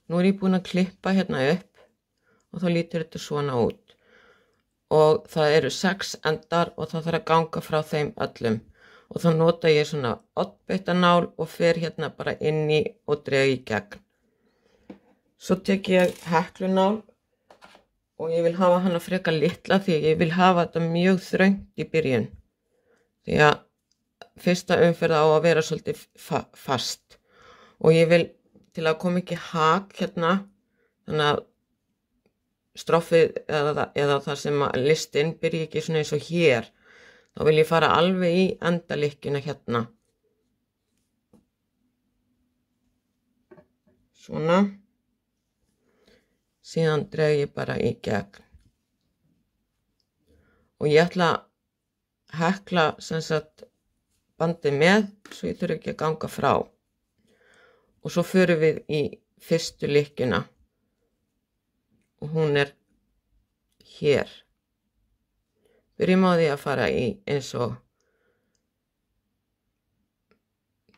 Nú ég búin að klippa hérna upp og þá lítur þetta svona út. Og það eru 6 endar og það þarf að ganga frá þeim öllum. Og þá nota ég svona oddbitanál og fer hérna bara inn í og dreg í gegn. Svo tek ég heklunál og ég vil hafa hana frekar litla því ég vil hafa þetta mjög þröngt í byrjun. Því að fyrsta umferð á að vera svolítið fast. Og ég vil til að koma ekki hak hérna, þannig að stroffið eða það sem að listinn byrji ekki svona eins og hér. Þá vil ég fara alveg í endalikkjuna hérna. Svona. Síðan dreg ég bara í gegn. Og ég ætla að hekla sem sagt bandið með svo ég þurfi ekki að ganga frá. Og svo förum við í fyrstu lykkjuna. Og hún hér. Byrjum á því að fara í eins og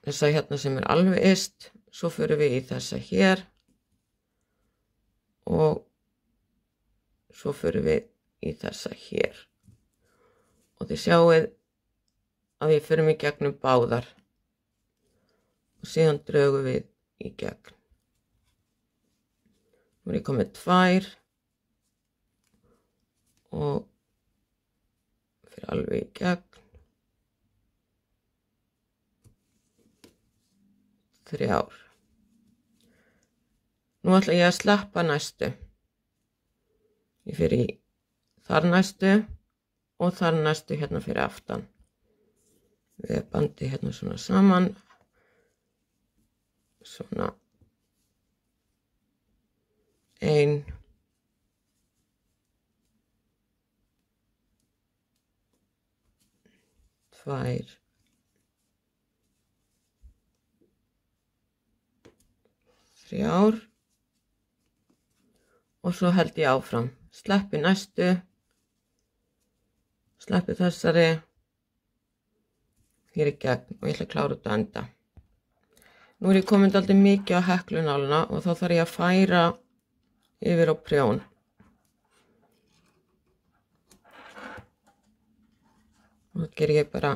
þessa hérna sem alveg yst. Svo förum við í þessa hér. Og svo förum við í þessa hér. Og þið sjáuð að við förum í gegnum báðar. Og síðan drögum við í gegn. Nú ég komið 2 og fyrir alveg í gegn. 3. Nú ætla ég að sleppa næstu. Ég fyrir í þar næstu og þar næstu hérna fyrir aftan. Við bandið hérna svona saman. Svona 1 2 3 og svo held ég áfram. Sleppi næstu, sleppi þessari hér í gegn og ég ætla að klára þetta enda. Nú ég komin dálítið mikið á heklunálina og þá þarf ég að færa yfir á prjón. Og það ger ég bara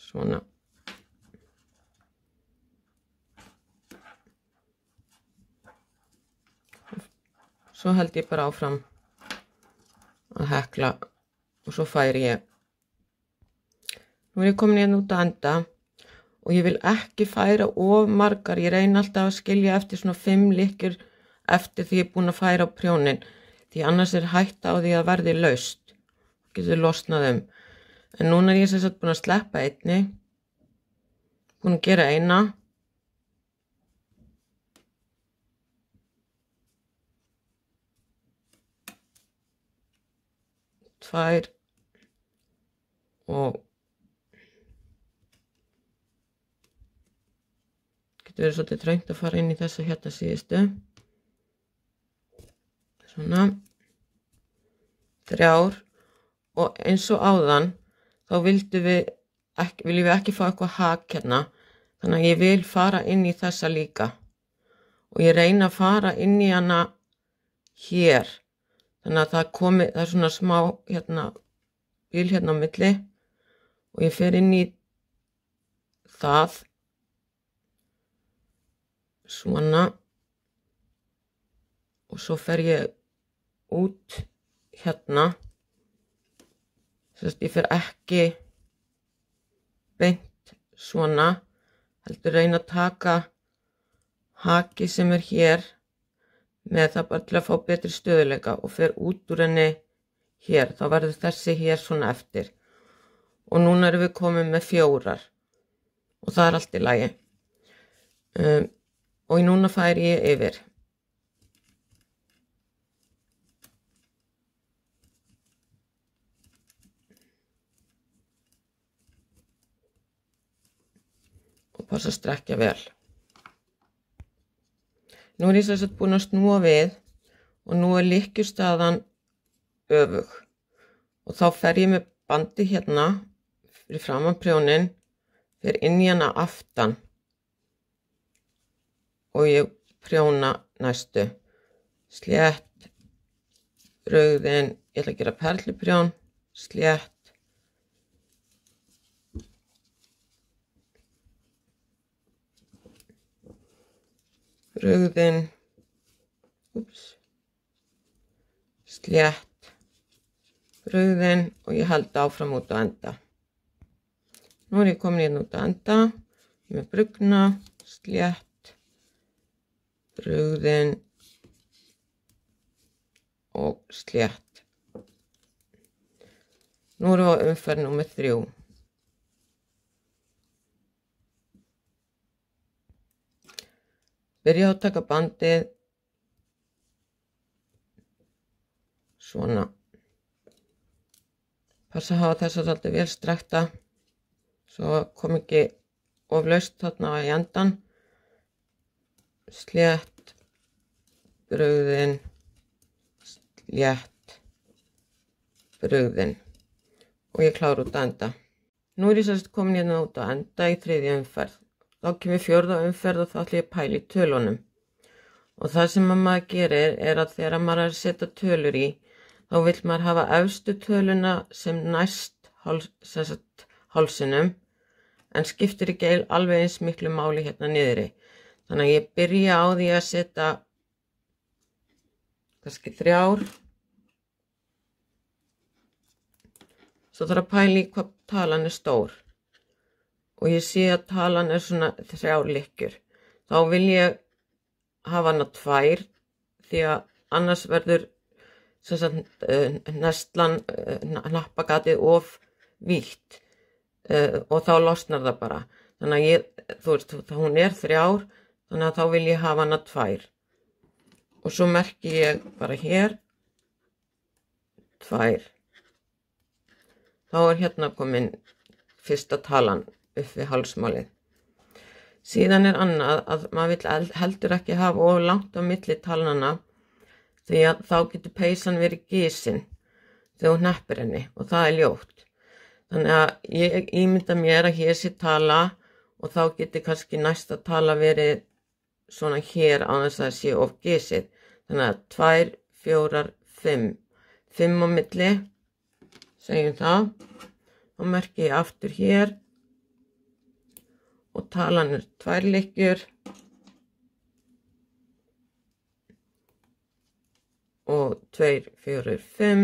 svona. Svo held ég bara áfram að hekla og svo færi ég. Nú ég komin hérna út að enda. Og ég vil ekki færa of margar, ég reyni alltaf að skilja eftir svona 5 lykkjur eftir því ég er búin að færa á prjónin. Því annars hætta á því að verði laust. Getur losnað En núna ég sem sagt búin að sleppa einni. Búin að gera eina. Tvær. Og getur verið svolítið þröngt að fara inn í þessa hérna síðustu. Svona. 3 og eins og áðan þá viljum við ekki fá eitthvað hak hérna. Þannig að ég vil fara inn í þessa líka. Og ég reyna að fara inn í hana hér. Þannig að það er svona smá hérna bil hérna á milli og ég fer inn í það. Svona og svo fer ég út hérna. Þess að ég fer ekki beint svona, heldur reyna að taka haki sem hér með það bara til að fá betri stöðuleika og fer út úr henni hér. Þá verður þessi hér svona eftir. Og núna erum við komin með 4 og það allt í lagi. Og núna færi ég yfir. Og passa að strekkja vel. Nú ég sem sagt búin að snúa við og nú lykkjustaðan öfug. Og þá fer ég með bandi hérna fyrir framan prjónin, fer inn í hana aftan. Og ég prjóna næstu. Slétt, rauðin, ég ætla að gera perluprjón, slétt, rauðin, slétt, rauðin og ég held áfram út á enda. Nú ég komin hérna út á enda, með brugna, slétt, rauðin og slétt. Nú erum við á umferð númer 3. Byrja að taka bandið svona. Passa að hafa þessa svolítið vel strekta svo kom ekki of laust þarna í endan. Slétt, brugðin, slétt, brugðin og ég klára út að enda. Nú ég sérst komin hérna út að enda í 3. umferð. Þá kemur 4. umferð og þá ætla ég að pæla í tölunum. Og það sem maður gerir að þegar maður er að setja tölur í, þá vill maður hafa efstu töluna sem næst hálsinum, en skiptir ekki alveg eins miklu máli hérna niðri. Þannig að ég byrja á því að setja kannski 3. Svo þarf að pæla í hvað talan er stór. Og ég sé að talan er svona 3 lykkjur. Þá vil ég hafa hana 2 því að annars verður nestlan, hnappagatið of vítt og þá losnar það bara. Þannig að þú veist, hún er 3, þannig að þá vil ég hafa hana 2. Og svo merki ég bara hér 2. Þá er hérna komin fyrsta talan upp við hálsmálið. Síðan er annað að maður vill heldur ekki hafa of langt á milli talnanna því að þá getur peysan verið gisin þegar hún hneppir henni og það er ljótt. Þannig að ég ímynda mér að hér sé tala og þá getur kannski næsta tala verið svona hér á þess að það sé of gisið. Þannig að 2, 4, 5. 5 á milli, segjum það. Og merki ég aftur hér og talan er 2 lykkjur og 2, 4, 5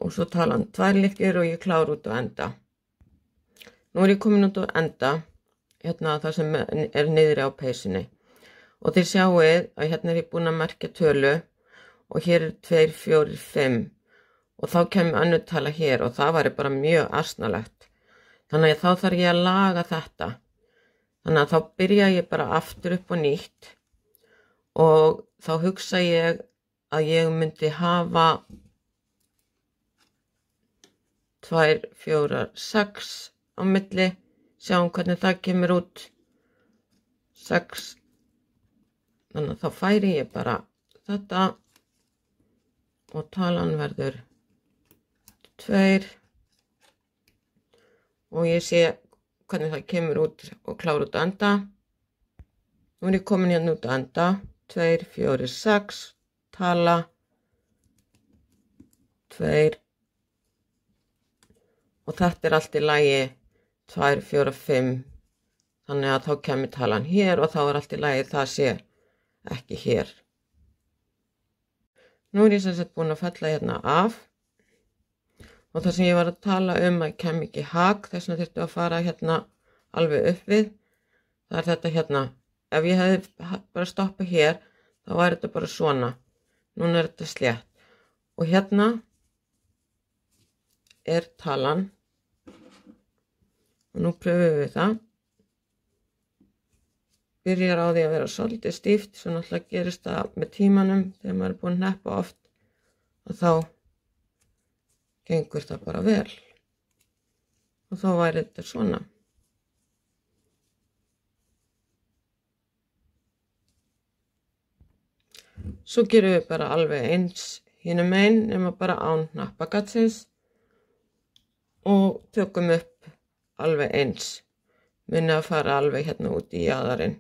og svo talan 2 lykkjur og ég klára út á enda. Nú er ég komin út á enda, hérna það sem er niðri á peysunni og þið sjáuð að hérna er ég búin að merkja tölu og hér er 2, 4, 5 og þá kemur önnur tala hér og það væri bara mjög asnalegt. Þannig að þá þarf ég að laga þetta. Þannig að þá byrja ég bara aftur upp og nýtt og þá hugsa ég að ég myndi hafa 2, 4, 6 á milli. Sjáum hvernig það kemur út. 6. Þannig að þá færi ég bara þetta og talan verður 2. Og ég sé hvernig það kemur út og klára út að enda. Nú er ég komin hérna út að enda. 2, 4, 6, tala, 2 og þetta er allt í lagi 2, 4, 5. Þannig að þá kemur talan hér og þá er allt í lagi það sé ekki hér. Nú er ég sem sagt búin að fella hérna af. Og það sem ég var að tala að kem ekki hak, þess vegna þurfti að fara hérna alveg upp við. Það er þetta hérna. Ef ég hefði bara stoppað hér, þá var þetta bara svona. Núna er þetta slétt. Og hérna er talan. Og nú pröfum við það. Byrjar á því að vera svolítið stíft, svo náttúrulega gerist það með tímanum þegar maður er búin að hneppa oft. Og þá gengur það bara vel og þá væri þetta svona. Svo gerum við bara alveg eins hinum megin nema bara án hnappagatsins og tökum upp alveg eins muni að fara alveg hérna út í jaðarinn.